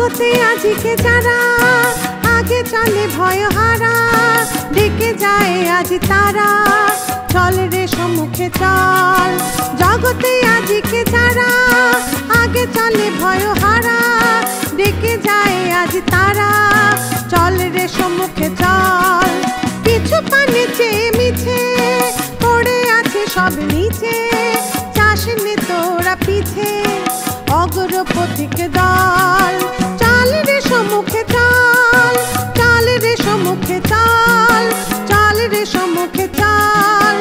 জগতে আজিকে যারা আগে চলে ভয়হারা, ডেকে যায় আজ তারা, চল রে সম্মুখে চল। জগতে আজিকে যারা আগে চলে ভয়হারা, ডেকে যায় আজ তারা, চল রে সম্মুখে চল। পিছু পানে চেয়ে মিছে পড়ে আছে সব নিচে, চাস নে তোরা পিছে অগ্রপথিক দল। চল রে সম্মুখে চল, চল রে সম্মুখে চল, চল রে সম্মুখে চল,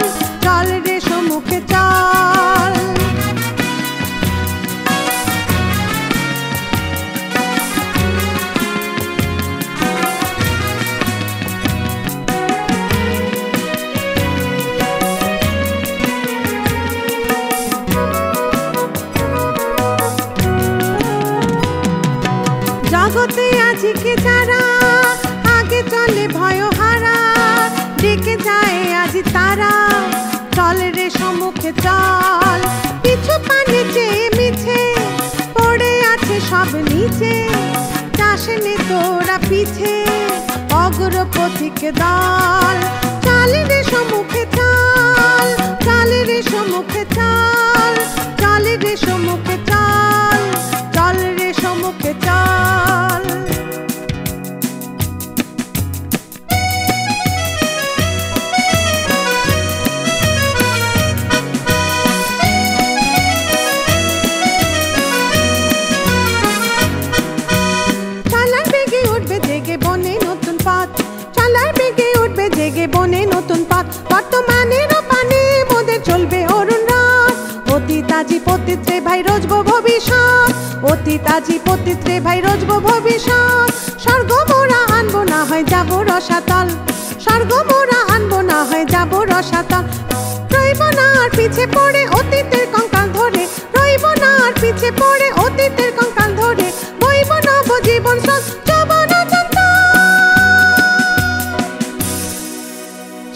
চল রে সম্মুখে চল। জগতে আজিকে যারা আগে চলে ভয়হারা, ডেকে যায় আজ তারা, চল রে সম্মুখে চল। পিছু পানে চেয়ে মিছে পড়ে আছে সব নিচে, চাস নে তোরা পিছে অগ্রপথিক দল। চল রে সম্মুখে চল, চল রে সম্মুখে চল, চল রে সম্মুখে চল, চল রে সম্মুখে চল। চলার বেগে উঠবে জেগে বনে নতুন পথ, চলার বেগে উঠবে জেগে বনে নতুন পথ। বর্তমানের পানে মোদের চলবে অরুণ রথ, অতীত আজি পতিত রে ভাই রোজগো ভবিষ্যৎ, অতীত আজি পতিত রে ভাই রোজগো ভবিষ্যৎ। স্বর্গ মোরা আনবো না হয় যাবো রসাতল, স্বর্গ মোরা আনবো না হয় যাবো রসাতল। রইব না আর পিছে পড়ে অতীতের কঙ্কাল ধরে, রইব না আর পিছে পড়ে অতীতের কঙ্কাল ধরে, বইব নব জীবন স্রোত যৌবন চঞ্চল।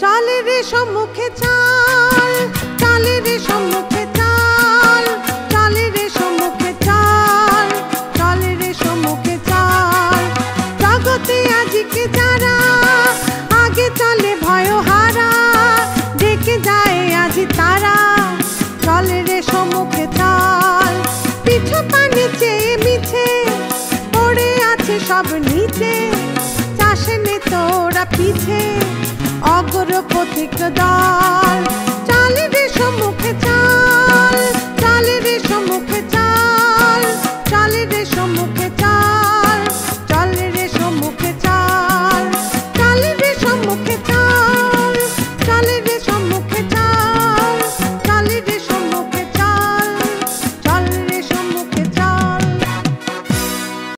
চল রে সম্মুখে চল, চল রে সম্মুখে চল, চল রে সম্মুখে চল, চল রে সম্মুখে চল। জগতে আজিকে যারা আগে চলে ভয়হারা, ডেকে যায় আজ তারা, চল রে সম্মুখে চল। পিছু পানে চেয়ে মিছে পড়ে আছে সব নিচে, চাস নে তোরা পিছে অগ্রপথিক দল।